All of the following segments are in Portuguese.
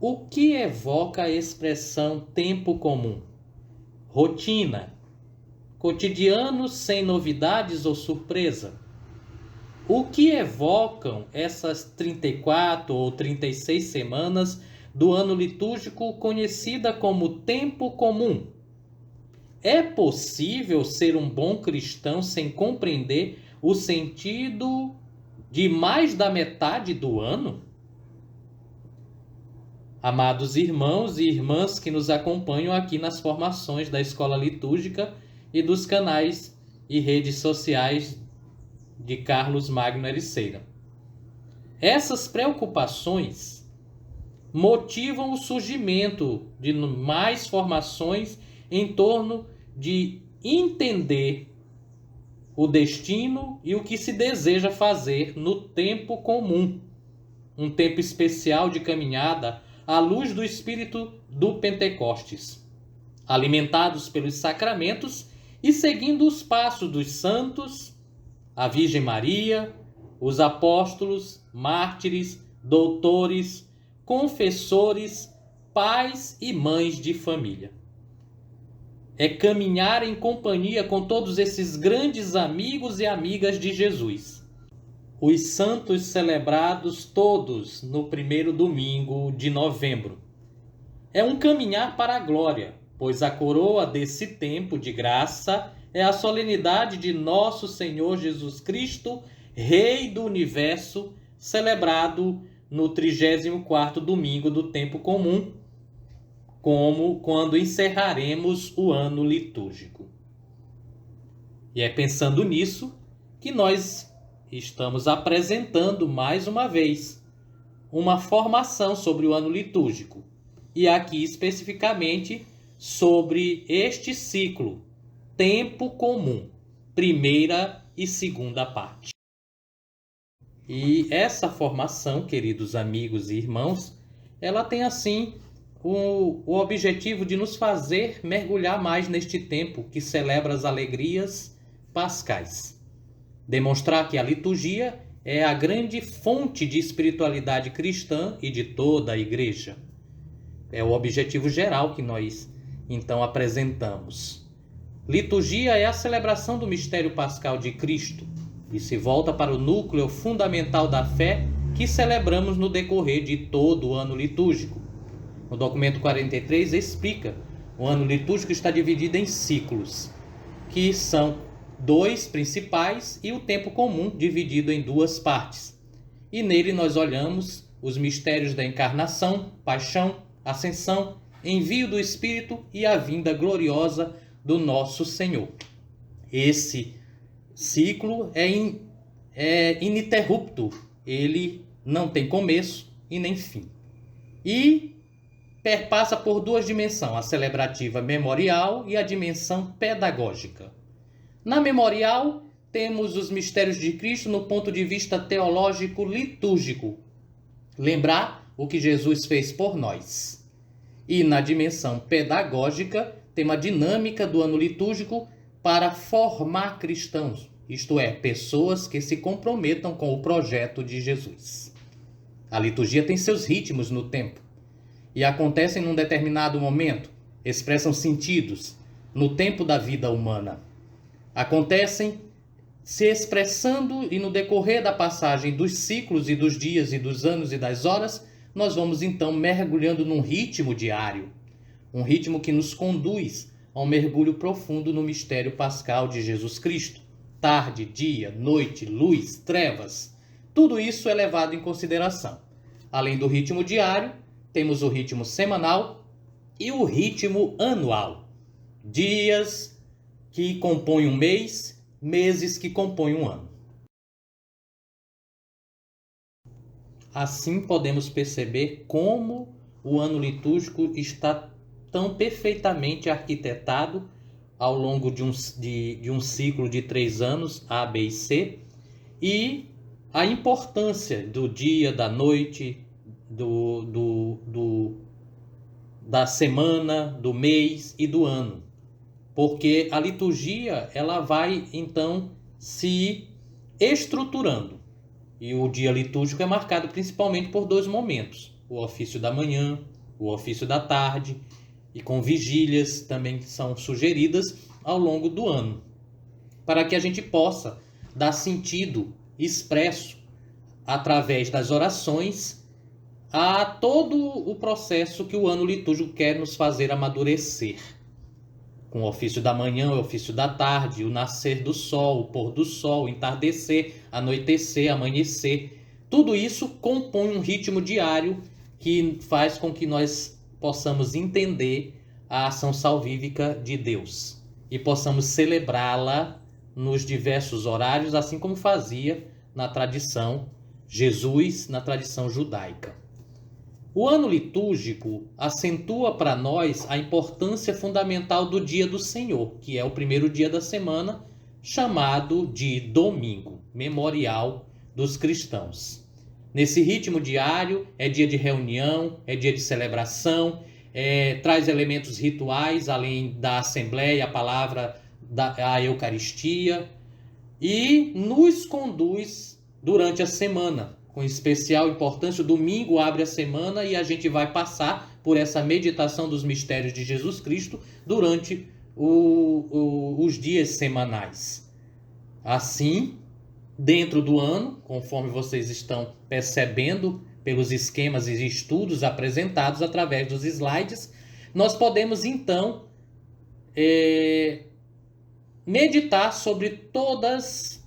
O que evoca a expressão tempo comum? Rotina, cotidiano sem novidades ou surpresa. O que evocam essas 34 ou 36 semanas do ano litúrgico conhecida como tempo comum? É possível ser um bom cristão sem compreender o sentido de mais da metade do ano? Amados irmãos e irmãs que nos acompanham aqui nas formações da Escola Litúrgica e dos canais e redes sociais de Carlos Magno Ericeira. Essas preocupações motivam o surgimento de mais formações em torno de entender o destino e o que se deseja fazer no tempo comum, um tempo especial de caminhada à luz do Espírito do Pentecostes, alimentados pelos sacramentos e seguindo os passos dos santos, a Virgem Maria, os apóstolos, mártires, doutores, confessores, pais e mães de família. É caminhar em companhia com todos esses grandes amigos e amigas de Jesus. Os santos celebrados todos no primeiro domingo de novembro. É um caminhar para a glória, pois a coroa desse tempo de graça é a solenidade de nosso Senhor Jesus Cristo, Rei do Universo, celebrado no 34º domingo do tempo comum, como quando encerraremos o ano litúrgico. E é pensando nisso que nós estamos apresentando mais uma vez uma formação sobre o ano litúrgico, e aqui especificamente sobre este ciclo, tempo comum, primeira e segunda parte. E essa formação, queridos amigos e irmãos, ela tem assim o objetivo de nos fazer mergulhar mais neste tempo que celebra as alegrias pascais. Demonstrar que a liturgia é a grande fonte de espiritualidade cristã e de toda a igreja. É o objetivo geral que nós, então, apresentamos. Liturgia é a celebração do mistério pascal de Cristo e se volta para o núcleo fundamental da fé que celebramos no decorrer de todo o ano litúrgico. No documento 43 explica: o ano litúrgico está dividido em ciclos, que são 2 principais e o tempo comum dividido em 2 partes. E nele nós olhamos os mistérios da encarnação, paixão, ascensão, envio do Espírito e a vinda gloriosa do nosso Senhor. Esse ciclo é ininterrupto, ele não tem começo e nem fim. E perpassa por 2 dimensões, a celebrativa memorial e a dimensão pedagógica. Na memorial, temos os mistérios de Cristo no ponto de vista teológico litúrgico. Lembrar o que Jesus fez por nós. E na dimensão pedagógica, tem uma dinâmica do ano litúrgico para formar cristãos, isto é, pessoas que se comprometam com o projeto de Jesus. A liturgia tem seus ritmos no tempo e acontecem num determinado momento, expressam sentidos no tempo da vida humana. Acontecem se expressando e no decorrer da passagem dos ciclos e dos dias e dos anos e das horas, nós vamos então mergulhando num ritmo diário, um ritmo que nos conduz a um mergulho profundo no mistério pascal de Jesus Cristo. Tarde, dia, noite, luz, trevas, tudo isso é levado em consideração. Além do ritmo diário, temos o ritmo semanal e o ritmo anual. Dias que compõem um mês, meses que compõem um ano. Assim podemos perceber como o ano litúrgico está tão perfeitamente arquitetado ao longo de um ciclo de 3 anos, A, B e C, e a importância do dia, da noite, da semana, do mês e do ano. Porque a liturgia ela vai então se estruturando. E o dia litúrgico é marcado principalmente por 2 momentos: o ofício da manhã o ofício da tarde e com vigílias também são sugeridas ao longo do ano, para que a gente possa dar sentido expresso através das orações a todo o processo que o ano litúrgico quer nos fazer amadurecer. Com o ofício da manhã, o ofício da tarde, o nascer do sol, o pôr do sol, o entardecer, anoitecer, amanhecer. Tudo isso compõe um ritmo diário que faz com que nós possamos entender a ação salvífica de Deus e possamos celebrá-la nos diversos horários, assim como fazia na tradição Jesus, na tradição judaica. O ano litúrgico acentua para nós a importância fundamental do dia do Senhor, que é o primeiro dia da semana, chamado de domingo, memorial dos cristãos. Nesse ritmo diário, é dia de reunião, é dia de celebração, traz elementos rituais, além da assembleia, a palavra, a Eucaristia, e nos conduz durante a semana. Com especial importância, o domingo abre a semana e a gente vai passar por essa meditação dos mistérios de Jesus Cristo durante os dias semanais. Assim, dentro do ano, conforme vocês estão percebendo pelos esquemas e estudos apresentados através dos slides, nós podemos então meditar sobre todos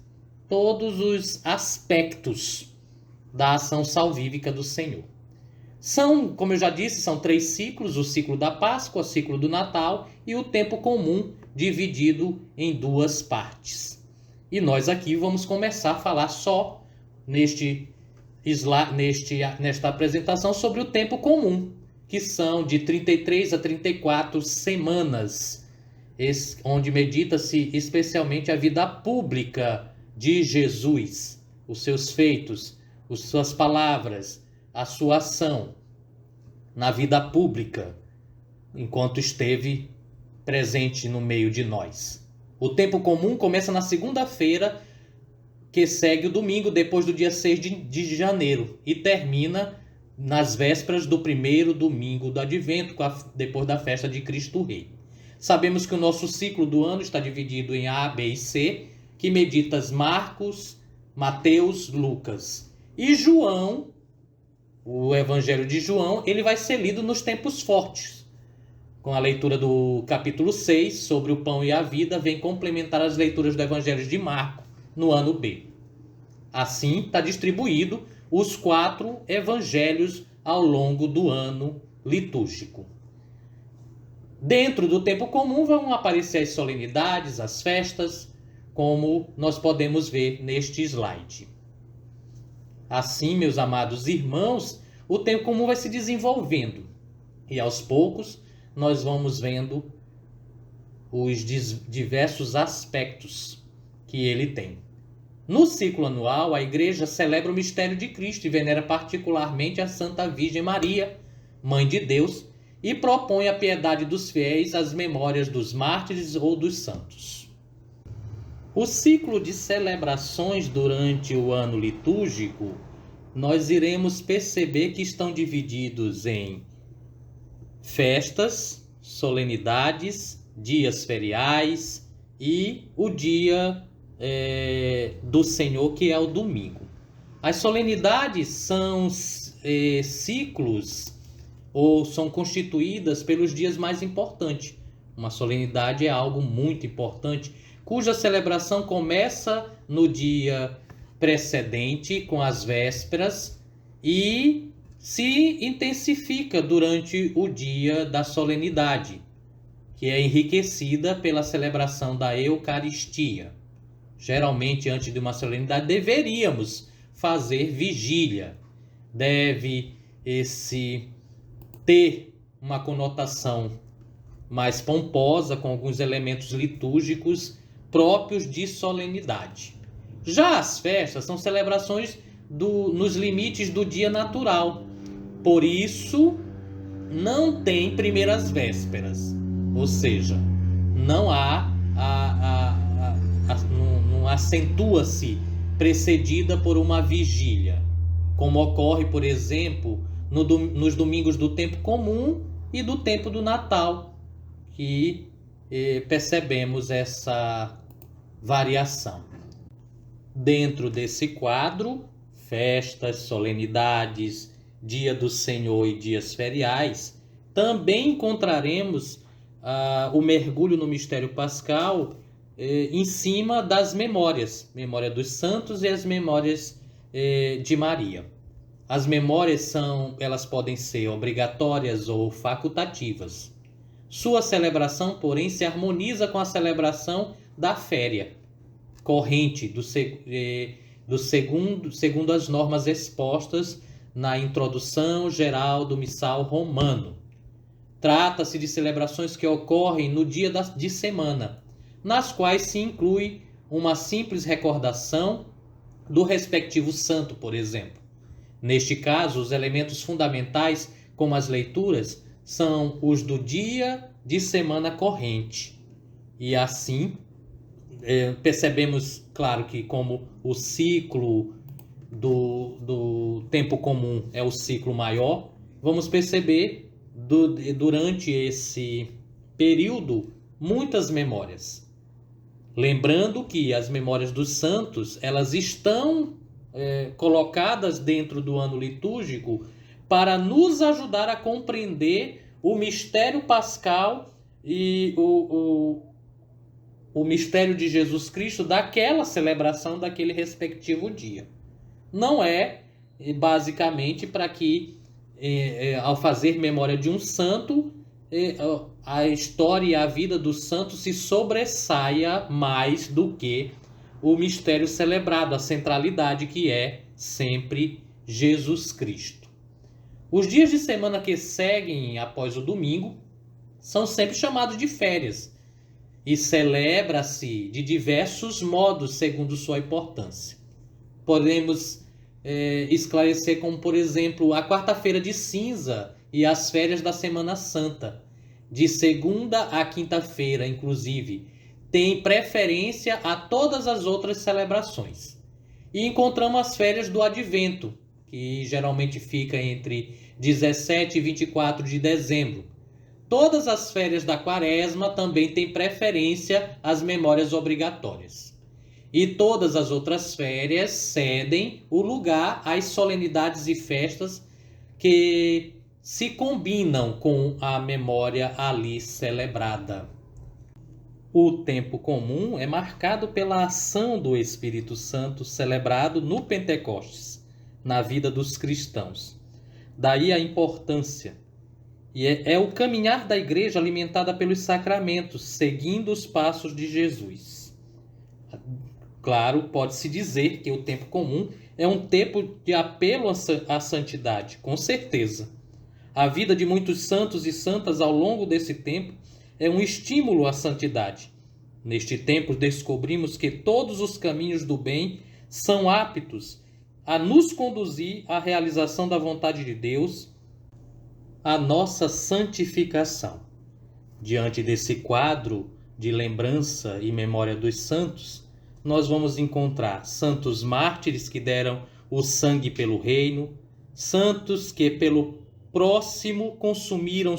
os aspectos da ação salvífica do Senhor. São, como eu já disse, são 3 ciclos: o ciclo da Páscoa, o ciclo do Natal e o tempo comum, dividido em 2 partes. E nós aqui vamos começar a falar só nesta apresentação sobre o tempo comum, que são de 33 a 34 semanas, onde medita-se especialmente a vida pública de Jesus, os seus feitos, as suas palavras, a sua ação na vida pública, enquanto esteve presente no meio de nós. O tempo comum começa na segunda-feira, que segue o domingo, depois do dia 6 de janeiro, e termina nas vésperas do primeiro domingo do Advento, depois da festa de Cristo Rei. Sabemos que o nosso ciclo do ano está dividido em A, B e C, que medita Marcos, Mateus, Lucas. E João, o Evangelho de João, ele vai ser lido nos tempos fortes. Com a leitura do capítulo 6, sobre o pão e a vida, vem complementar as leituras do Evangelho de Marcos, no ano B. Assim, está distribuído os 4 evangelhos ao longo do ano litúrgico. Dentro do tempo comum vão aparecer as solenidades, as festas, como nós podemos ver neste slide. Assim, meus amados irmãos, o tempo comum vai se desenvolvendo e aos poucos nós vamos vendo os diversos aspectos que ele tem. No ciclo anual, a Igreja celebra o mistério de Cristo e venera particularmente a Santa Virgem Maria, Mãe de Deus, e propõe a piedade dos fiéis às memórias dos mártires ou dos santos. O ciclo de celebrações durante o ano litúrgico, nós iremos perceber que estão divididos em festas, solenidades, dias feriais e o dia do Senhor, que é o domingo. As solenidades são ciclos ou são constituídas pelos dias mais importantes. Uma solenidade é algo muito importante, cuja celebração começa no dia precedente, com as vésperas, e se intensifica durante o dia da solenidade, que é enriquecida pela celebração da Eucaristia. Geralmente, antes de uma solenidade, deveríamos fazer vigília. Deve ter uma conotação mais pomposa, com alguns elementos litúrgicos próprios de solenidade. Já as festas são celebrações nos limites do dia natural. Por isso, não tem primeiras vésperas. Ou seja, não acentua-se precedida por uma vigília, como ocorre, por exemplo, nos domingos do tempo comum e do tempo do Natal, que percebemos essa variação. Dentro desse quadro, festas, solenidades, Dia do Senhor e dias feriais, também encontraremos o mergulho no mistério pascal em cima das memórias, memória dos santos e as memórias de Maria. As memórias elas podem ser obrigatórias ou facultativas. Sua celebração, porém, se harmoniza com a celebração da féria corrente segundo as normas expostas na introdução geral do missal romano. Trata-se de celebrações que ocorrem no dia de semana, nas quais se inclui uma simples recordação do respectivo santo, por exemplo. Neste caso, os elementos fundamentais, como as leituras, são os do dia de semana corrente. E assim, percebemos, claro, que como o ciclo do tempo comum é o ciclo maior, vamos perceber durante esse período muitas memórias. Lembrando que as memórias dos santos, elas estão colocadas dentro do ano litúrgico para nos ajudar a compreender o mistério pascal e o mistério de Jesus Cristo daquela celebração, daquele respectivo dia. Não é basicamente para que, ao fazer memória de um santo, a história e a vida do santo se sobressaia mais do que o mistério celebrado, a centralidade que é sempre Jesus Cristo. Os dias de semana que seguem após o domingo são sempre chamados de férias e celebra-se de diversos modos segundo sua importância. Podemos esclarecer como, por exemplo, a quarta-feira de cinza e as férias da Semana Santa, de segunda a quinta-feira, inclusive, tem preferência a todas as outras celebrações. E encontramos as férias do Advento, que geralmente fica entre 17 e 24 de dezembro. Todas as férias da Quaresma também têm preferência às memórias obrigatórias. E todas as outras férias cedem o lugar às solenidades e festas que se combinam com a memória ali celebrada. O tempo comum é marcado pela ação do Espírito Santo celebrado no Pentecostes, na vida dos cristãos. Daí a importância. E é o caminhar da igreja alimentada pelos sacramentos, seguindo os passos de Jesus. Claro, pode-se dizer que o tempo comum é um tempo de apelo à santidade, com certeza. A vida de muitos santos e santas ao longo desse tempo é um estímulo à santidade. Neste tempo, descobrimos que todos os caminhos do bem são aptos a nos conduzir à realização da vontade de Deus, à nossa santificação. Diante desse quadro de lembrança e memória dos santos, nós vamos encontrar santos mártires que deram o sangue pelo reino, santos que pelo próximo consumiram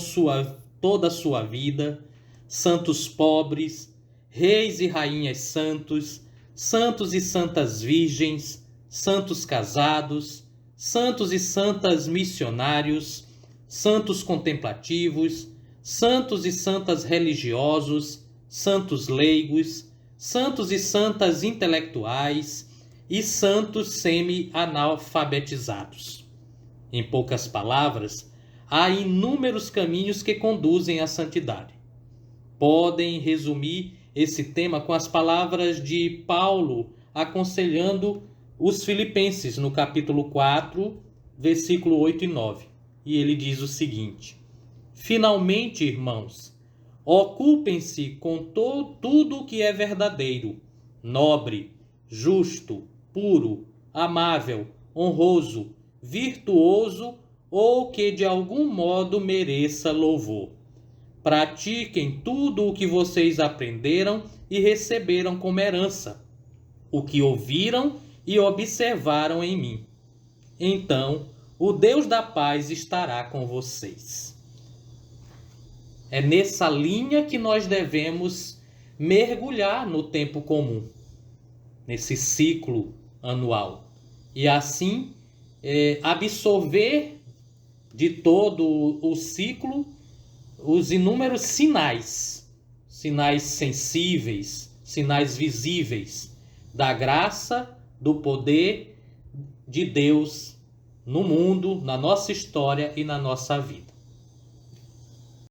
toda a sua vida, santos pobres, reis e rainhas santos, santos e santas virgens, santos casados, santos e santas missionários, santos contemplativos, santos e santas religiosos, santos leigos, santos e santas intelectuais e santos semi-analfabetizados. Em poucas palavras, há inúmeros caminhos que conduzem à santidade. Podem resumir esse tema com as palavras de Paulo aconselhando os filipenses no capítulo 4, versículo 8 e 9. E ele diz o seguinte: finalmente, irmãos, ocupem-se com tudo o que é verdadeiro, nobre, justo, puro, amável, honroso, virtuoso ou que de algum modo mereça louvor. Pratiquem tudo o que vocês aprenderam e receberam como herança, o que ouviram e observaram em mim. Então, O Deus da paz estará com vocês. É nessa linha que nós devemos mergulhar no tempo comum, nesse ciclo anual. E assim absorver de todo o ciclo os inúmeros sinais sensíveis, sinais visíveis da graça, do poder de Deus no mundo, na nossa história e na nossa vida.